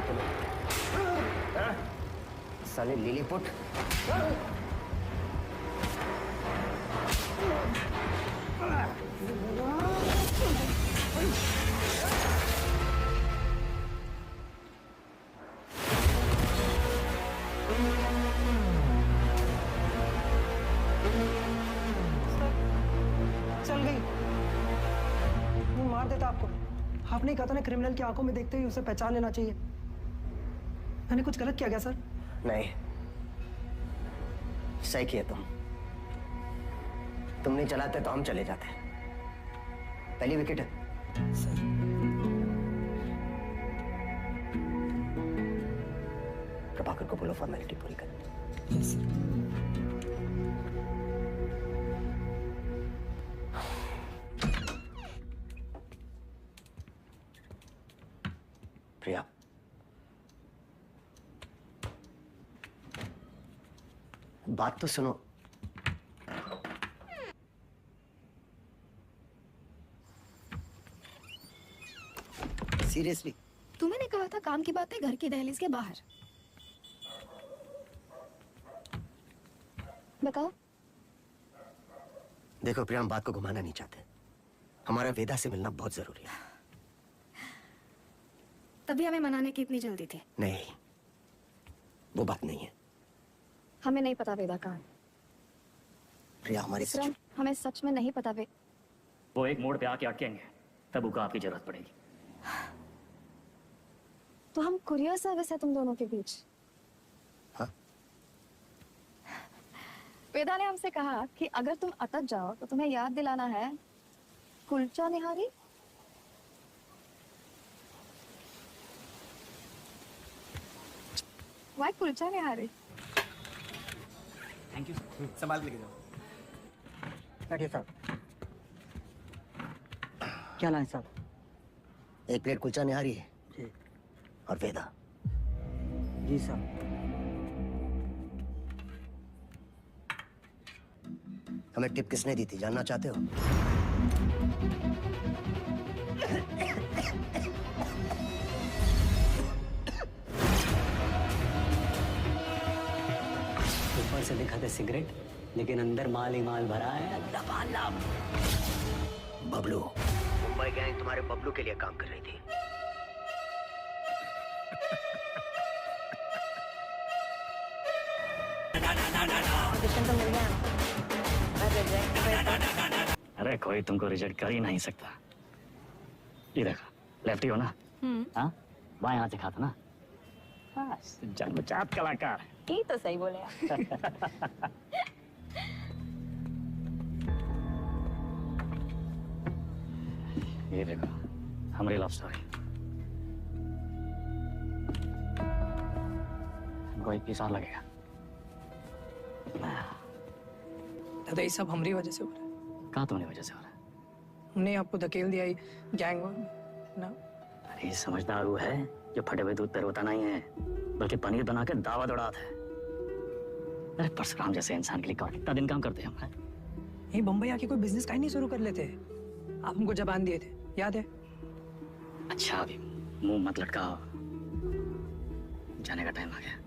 तुम्हें? साले लिलीपुट। चल गई। वो मार देता आपको। आपने कहा था ना क्रिमिनल की आंखों में देखते ही उसे पहचान लेना चाहिए। मैंने कुछ गलत किया क्या सर? नहीं, सही किया तुम नहीं चलाते तो हम चले जाते। पहली विकेट है सर। प्रभाकर को बोलो फॉर्मेलिटी पूरी कर। Yes sir. प्रिया, बात तो सुनो। सीरियसली तुम्हें कहा था काम की बातें घर की दहलीज के बाहर। बताओ। देखो प्रिया, हम बात को घुमाना नहीं चाहते। हमारा वेदा से मिलना बहुत जरूरी है। तभी हमें मनाने की इतनी जल्दी थी। नहीं, वो बात नहीं है। हमें नहीं पता वेदा कहाँ है। प्रिया, हमारी हमें सच में नहीं पता वो एक मोड़ पे आके अटकेंगे, तब उनको आपकी जरूरत पड़ेगी। तो हम कुरियर सर्विस है तुम दोनों के बीच। हाँ? वेदा ने हमसे कहा कि अगर तुम अटक जाओ तो तुम्हें याद दिलाना है kulcha nihari. Why kulcha nihari? Thank you. संभाल के लेके जाओ। बैठिए साहब। क्या लाएं साहब? एक प्लेट कुलचा निहारी है जी। और वेदा। जी साहब। हमें टिप किसने दी थी, जानना चाहते हो? ऊपर से दिखा था सिगरेट, लेकिन अंदर माल ही माल भरा है लबालब। बबलू, मुंबई गैंग तुम्हारे बबलू के लिए काम कर रही थी। अरे कोई तुमको रिजेक्ट कर ही नहीं सकता। ये देखो, लेफ्टी हो ना? हाँ, बाएं हाथ से खाता ना? हाँ, जन्मजात कलाकार। ये तो सही बोले आप। ये देखो, हमारी लव स्टोरी। हमको 21 साल लगेगा। दादा ये सब हमारी वजह से हो रहा है। कहाँ तुम्हारी वजह से हो रहा है? हमने आपको धकेल दिया गैंग ना। अरे समझदार वो है जो फटे हुए दूध पे रोता नहीं है, बल्कि पनीर बना के दावा दौड़ाता है। अरे परशुराम जैसे इंसान के लिए कितना दिन काम करते हैं हम? ये बम्बई आके कोई बिजनेस का ही नहीं शुरू कर लेते। आप हमको जबान दिए थे, याद है? अच्छा, अभी मुंह मत लटकाओ, जाने का टाइम आ गया।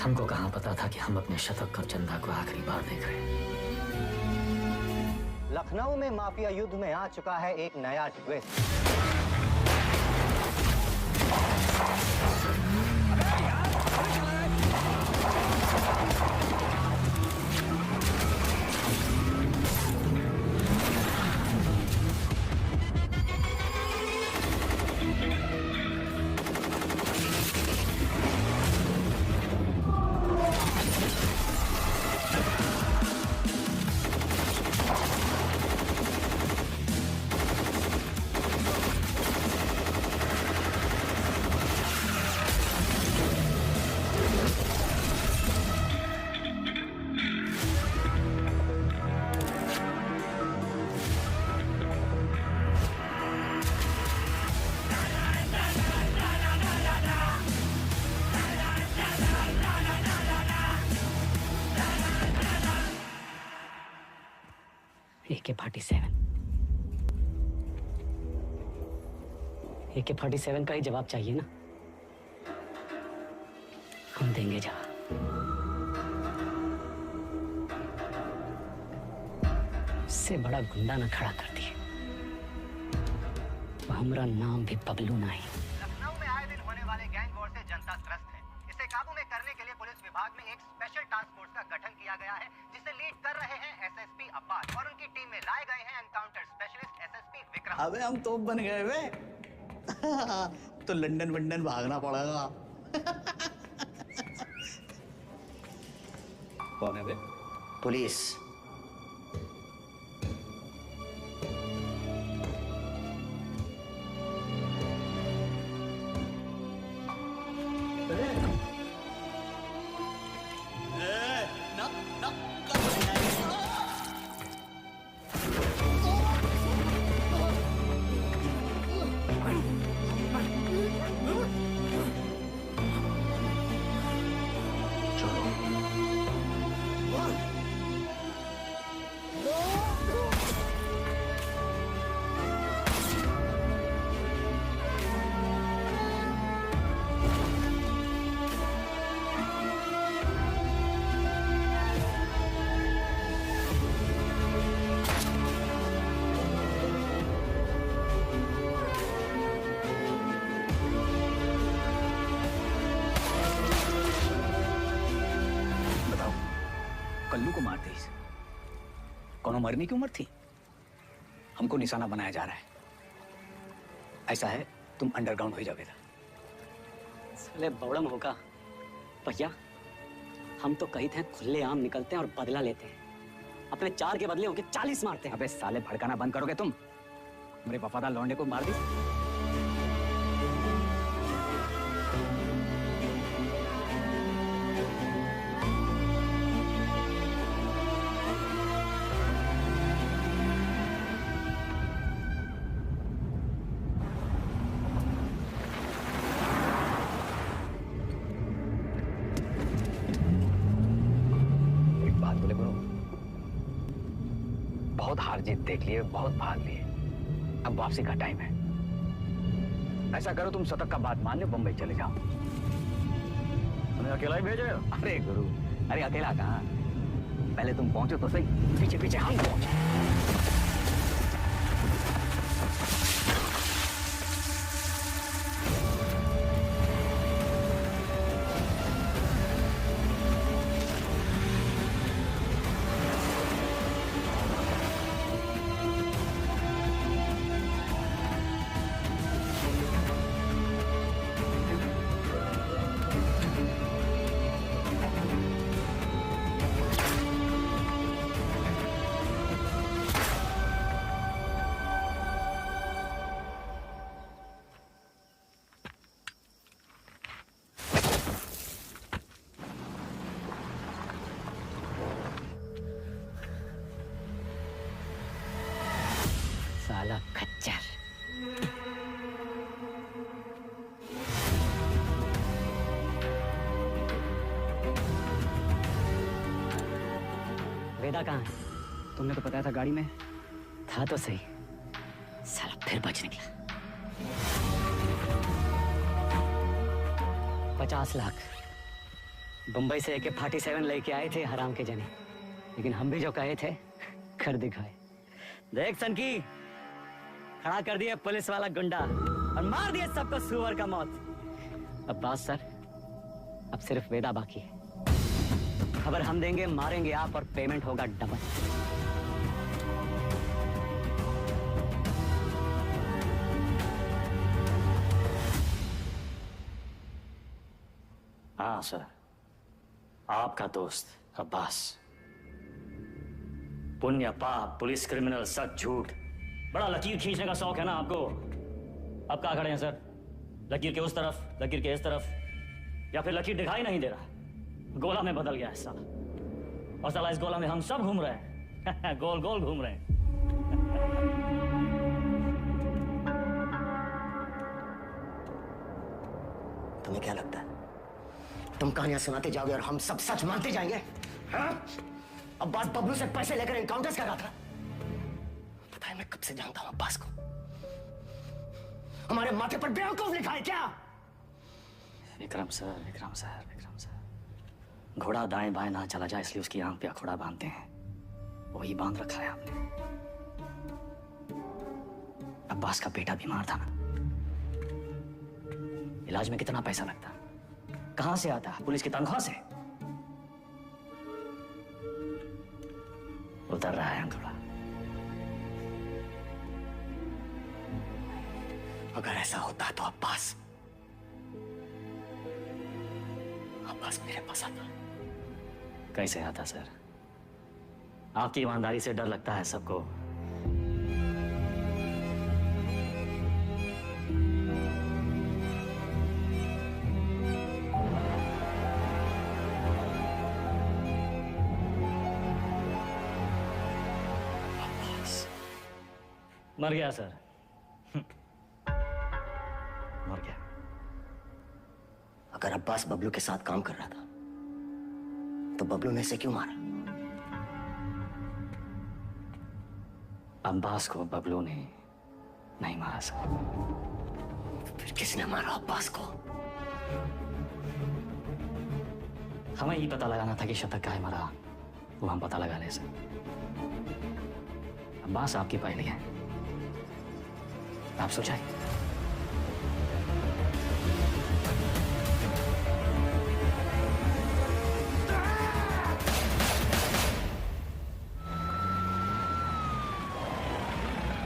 हमको कहाँ पता था कि हम अपने शतक और चंदा को आखिरी बार देख रहे हैं। लखनऊ में माफिया युद्ध में आ चुका है एक नया ट्विस्ट। AK-47। AK-47 का ही जवाब चाहिए ना, हम देंगे जवाब। इससे बड़ा गुंडा ना खड़ा कर दिए, हमारा नाम भी बबलू नहीं। लखनऊ में आए दिन होने वाले गैंग वॉर से जनता त्रस्त है। इसे काबू में करने के लिए पुलिस विभाग में एक स्पेशल टास्क फोर्स का गठन किया गया है, जिसे लीड कर रहे हैं एसएसपी अब्बास और उनकी टीम में लाए गए हैं एनकाउंटर स्पेशलिस्ट एसएसपी विक्रम। अबे हम तोप बन गए वे। तो लंदन वंदन भागना पड़ेगा। कौन है बे? पुलिस। कल्लू को मार दी। कौन मरने की उम्र थी? हमको निशाना बनाया जा रहा है। ऐसा है, तुम अंडरग्राउंड हो जाओगे। साले बौड़म होगा भैया, हम तो कही थे खुले आम निकलते हैं और बदला लेते हैं, अपने 4 के बदले होके 40 मारते हैं। अबे साले भड़काना बंद करोगे तुम? मेरे वफादार लौंडे को मार दी। बहुत हार जीत देख लिए, बहुत भाग लिए, अब वापसी का टाइम है। ऐसा करो, तुम शतक का बात मान लो, बम्बई चले जाओ। तुम्हें अकेला ही भेजे? अरे गुरु, अरे अकेला कहाँ, पहले तुम पहुंचो तो सही, पीछे पीछे हम पहुंचे। साला खच्चर। वेदा कहाँ है? तुमने तो बताया था गाड़ी में था तो सही, साला फिर बच निकला। 50 लाख बंबई से AK-47 लेके आए थे हराम के जने, लेकिन हम भी जो कहे थे कर दिखाए। देख सनकी, खड़ा कर दिया पुलिस वाला गुंडा और मार दिया सबको सुअर का मौत। अब बात सर, अब सिर्फ वेदा बाकी है। खबर हम देंगे, मारेंगे आप और पेमेंट होगा डबल। हाँ सर, आपका दोस्त अब्बास। पुण्य पाप, पुलिस क्रिमिनल, सच झूठ, बड़ा लकीर खींचने का शौक है ना आपको। अब कहाँ खड़े हैं सर? लकीर के उस तरफ, लकीर के इस तरफ, या फिर लकीर दिखाई नहीं दे रहा? गोला में बदल गया है साला, और साला इस गोला में हम सब घूम रहे हैं। गोल गोल घूम रहे हैं। तुम्हें क्या लगता है तुम कहानियां सुनाते जाओगे और हम सब सच मानते जाएंगे? हाँ? अब्बास बबलू से पैसे लेकर एनकाउंटर्स कर रहा था, पता है, मैं कब से जानता हूं अब्बास को। हमारे माथे पर बेवकूफ लिखा है क्या? Vikram sir, Vikram sir, Vikram sir, घोड़ा दाएं बाएं ना चला जाए इसलिए उसकी आंख पे अखोड़ा बांधते हैं, वही बांध रखा है आपने। अब्बास का बेटा बीमार था ना, इलाज में कितना पैसा लगता, कहां से आता? पुलिस की तनख्वाह से। उतर रहा है अंकुड़ा। अगर ऐसा होता तो अब्बास मेरे पास आता। कैसे आता सर? आपकी ईमानदारी से डर लगता है सबको। मर गया सर, मर गया। अगर अब्बास बबलू के साथ काम कर रहा था तो बबलू ने इसे क्यों मारा? अब्बास को बबलू ने नहीं मारा सर। फिर किसने मारा अब्बास को? हमें ही पता लगाना था कि शतक काहे मारा, वो हम पता लगा ले सर। अब्बास आपकी पहली है, आप सोचाए।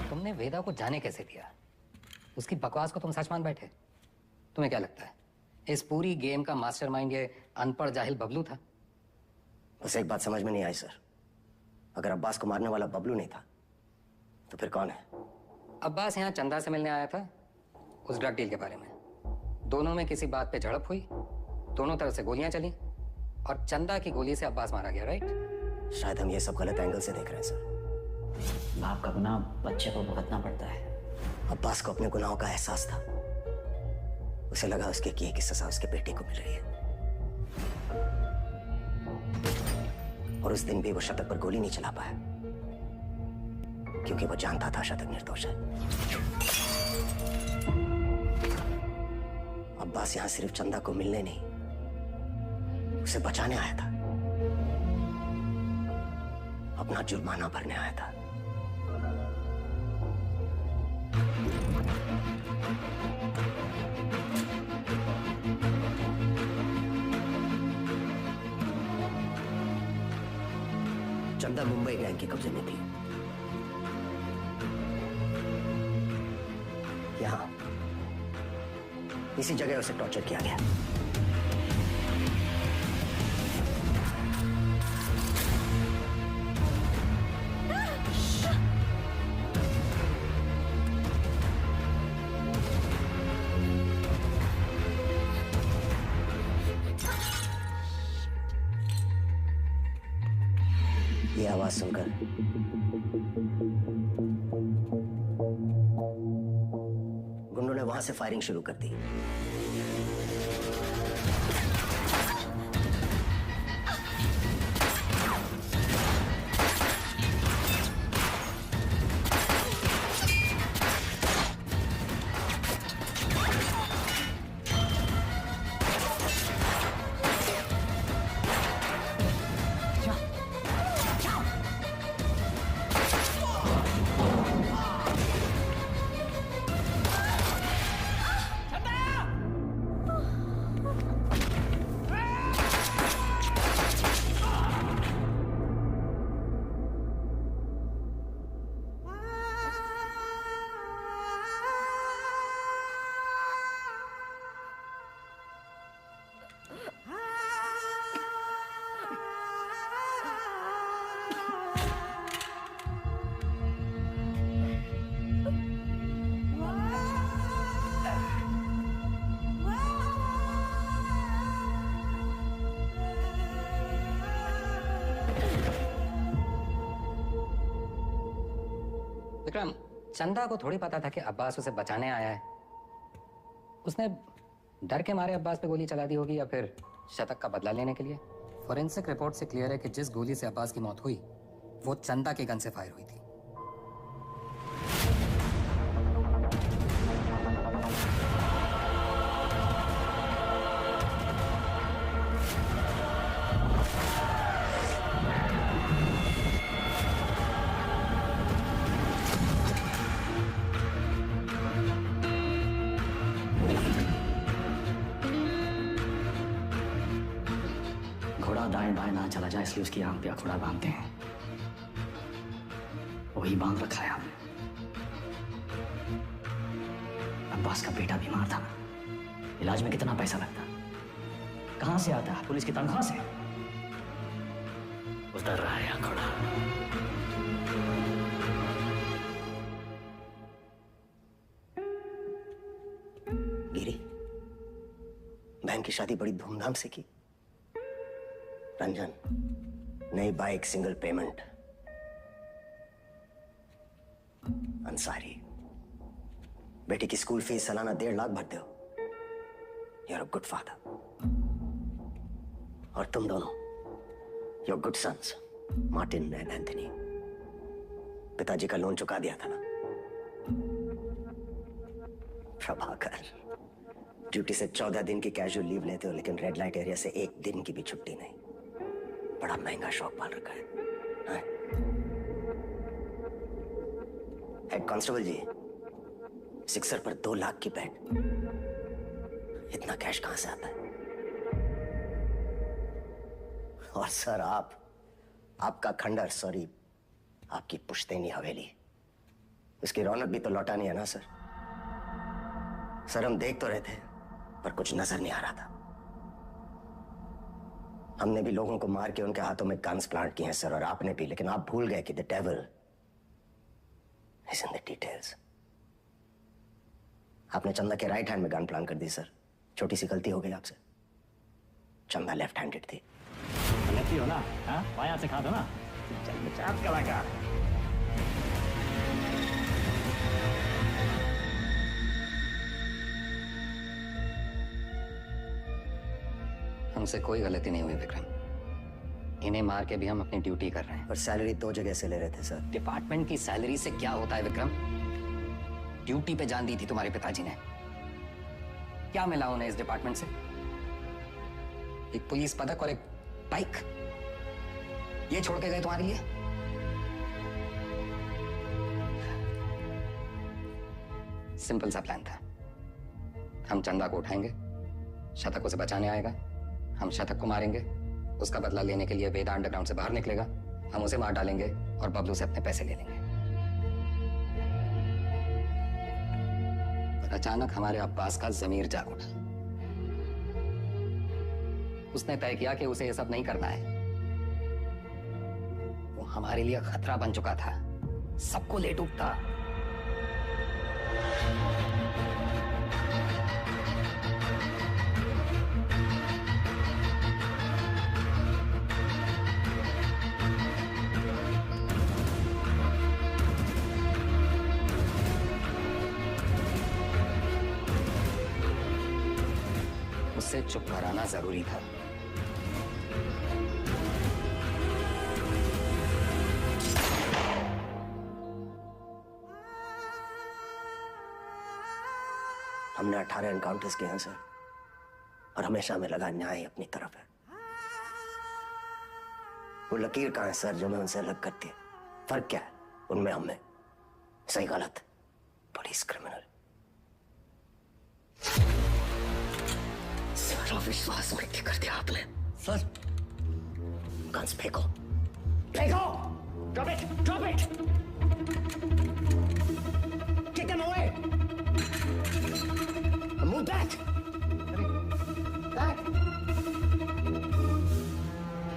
तुमने वेदा को जाने कैसे दिया? उसकी बकवास को तुम सच मान बैठे? तुम्हें क्या लगता है इस पूरी गेम का मास्टरमाइंड ये अनपढ़ जाहिल बबलू था? बस एक बात समझ में नहीं आई सर, अगर अब्बास को मारने वाला बबलू नहीं था तो फिर कौन है? अब्बास यहाँ चंदा से मिलने आया था उस ड्रग डील के बारे में। दोनों में किसी बात पे झड़प हुई, दोनों तरफ से गोलियां चली और चंदा की गोली से अब्बास मारा गया, राइट? शायद हम ये सब गलत एंगल से देख रहे हैं सर। बाप का गुनाह बच्चे को भुगतना पड़ता है। अब्बास को अपने गुनाहों का एहसास था, उसे लगा उसके किए की सजा उसके बेटे को मिल रही है, और उस दिन भी वो शतक पर गोली नहीं चला पाया क्योंकि वो जानता था शतक निर्दोष है। अब्बास यहां सिर्फ चंदा को मिलने नहीं, उसे बचाने आया था, अपना जुर्माना भरने आया था। चंदा मुंबई गैंग के कब्जे में थी। यहां इसी जगह उसे टॉर्चर किया गया। ये आवाज सुनकर गुंडों ने वहां से फायरिंग शुरू कर दी। विक्रम, चंदा को थोड़ी पता था कि अब्बास उसे बचाने आया है। उसने डर के मारे अब्बास पे गोली चला दी होगी या फिर शतक का बदला लेने के लिए। फोरेंसिक रिपोर्ट से क्लियर है कि जिस गोली से अब्बास की मौत हुई वो चंदा के गन से फायर हुई थी। दाएं बाएं ना चला जाए इसलिए उसकी आंख पे अखोड़ा बांधते हैं। वही बांध रखा है हमने। अब्बास का बेटा बीमार था, इलाज में कितना पैसा लगता, कहां से आता है? पुलिस की तनख्वाह से। उतर रहा है अखोड़ा। गिरी, बहन की शादी बड़ी धूमधाम से की। रंजन, नई बाइक, सिंगल पेमेंट। अंसारी, बेटी की स्कूल फीस सालाना 1.5 लाख भरते हो। You are a good father. और तुम दोनों, you are good sons, Martin and Anthony. पिताजी का लोन चुका दिया था ना। प्रभाकर, ड्यूटी से 14 दिन की कैजुअल लीव लेते हो, लेकिन रेड लाइट एरिया से 1 दिन की भी छुट्टी नहीं। बड़ा महंगा शौक पाल रखा है। हेड कांस्टेबल जी, सिक्सर पर 2 लाख की बेट। इतना कैश कहां से आता है? और सर, आपका खंडर, सॉरी, आपकी पुश्तैनी हवेली, उसकी रौनक भी तो लौटानी है ना सर। सर, हम देख तो रहे थे पर कुछ नजर नहीं आ रहा था। हमने भी लोगों को मार के उनके हाथों में गन्स प्लांट किए हैं सर, और आपने भी, लेकिन आप भूल गए कि the devil is in the details. आपने चंदा के राइट हैंड में गन प्लांट कर दी सर। छोटी सी गलती हो गई आपसे। चंदा लेफ्ट हैंडेड थी। लेफ्टी हो ना? हाँ, बायां से खा दो ना। चाप कलाकार। हमसे कोई गलती नहीं हुई विक्रम। इन्हें मार के भी हम अपनी ड्यूटी कर रहे हैं। पर सैलरी 2 जगह से ले रहे थे सर। डिपार्टमेंट की सैलरी से क्या होता है विक्रम? ड्यूटी पे जान दी थी तुम्हारे पिताजी ने। क्या मिला उन्हें इस डिपार्टमेंट से? एक पुलिस पदक और एक बाइक, ये छोड़ के गए तुम्हारे लिए? सिंपल सा प्लान था। हम चंदा को उठाएंगे, शतक उसे बचाने आएगा, हम शतक को मारेंगे, उसका बदला लेने के लिए वेदा अंडरग्राउंड से बाहर निकलेगा, हम उसे मार डालेंगे और बबलू से अपने पैसे ले लेंगे। पर अचानक हमारे अब्बास का ज़मीर जाग उठा। उसने तय किया कि उसे यह सब नहीं करना है। वो हमारे लिए खतरा बन चुका था, सबको ले डूबता। उससे चुप कराना जरूरी था। हमने 18 एनकाउंटर्स किए हैं सर, और हमेशा हमें लगा न्याय अपनी तरफ है। वो लकीर कहां है सर जो मैं उनसे अलग करती है? फर्क क्या है उनमें हम में? सही गलत, पुलिस क्रिमिनल। सारा विश्वास मिट्टी कर दिया आपने सर। गन्स फेंको, फेंको। Drop it, drop it. Kick them away. Move back! Back!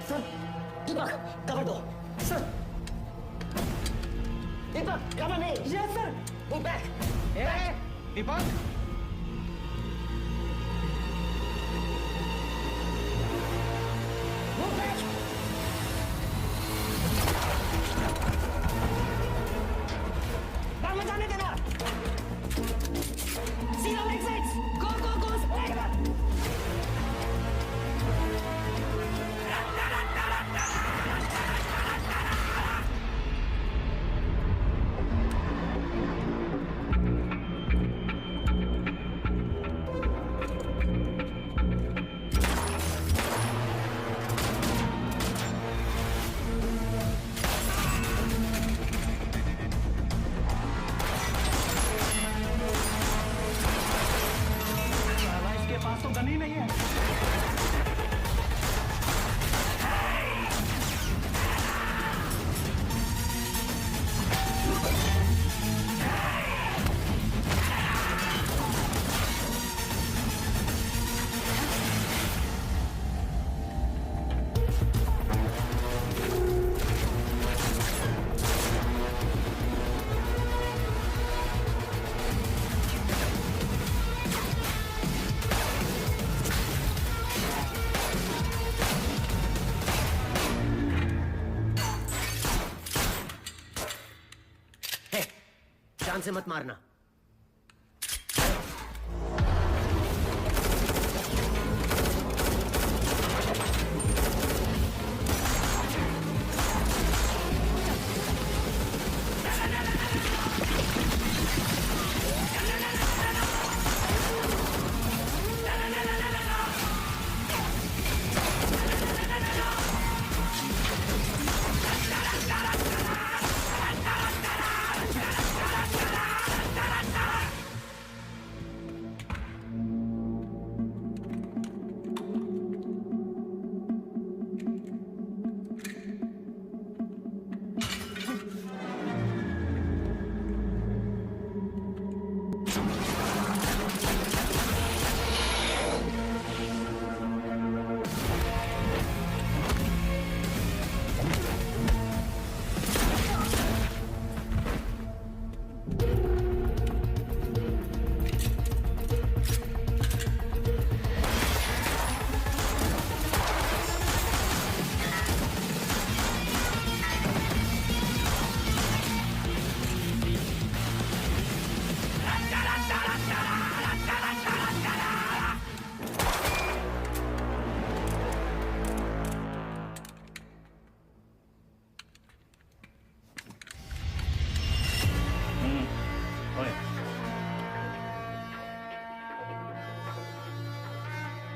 Sir, Deepak, cover दो. Sir! Deepak, cover me! Yes, sir! Move back! Hey, Deepak! Move back! बाहर मत जाने देना! See the exits! Go, go, go! से मत मारना।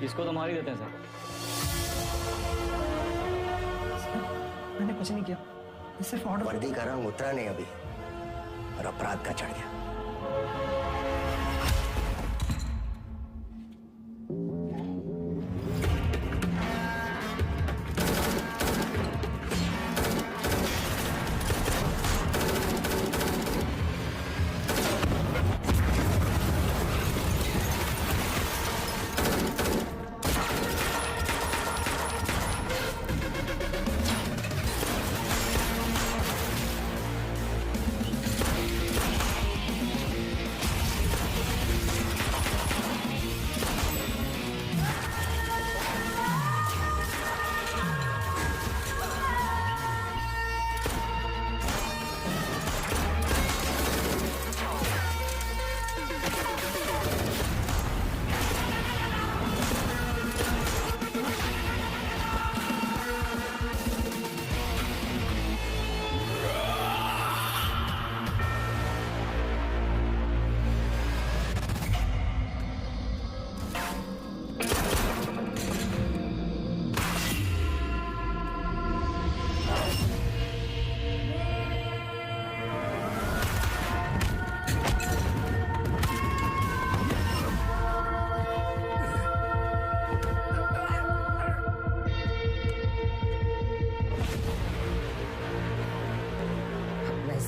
इसको तो मार ही देते हैं सर। मैंने कुछ नहीं किया, सिर्फ ऑर्डर। वर्दी का रंग उतरा नहीं अभी और अपराध का चढ़ गया।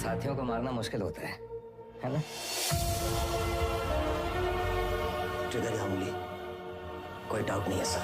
साथियों को मारना मुश्किल होता है ना? ट्रिगर या उंगली, कोई डाउट नहीं है सर।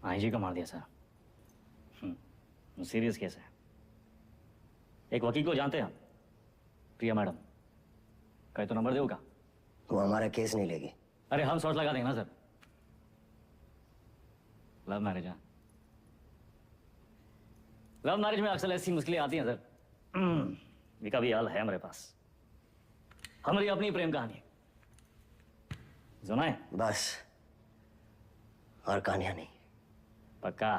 आईजी को मार दिया सर। सीरियस केस है। एक वकील को जानते हैं हम, प्रिया मैडम। कहीं तो नंबर देगा। वो हमारा केस नहीं लेगी। अरे हम शॉट लगा देंगे ना सर। लव मैरिज है। लव मैरिज में अक्सर ऐसी मुश्किलें आती हैं सर। विका भी हाल है हमारे पास। हमारी अपनी प्रेम कहानी सुनाए बस, और कहानियां नहीं। पक्का।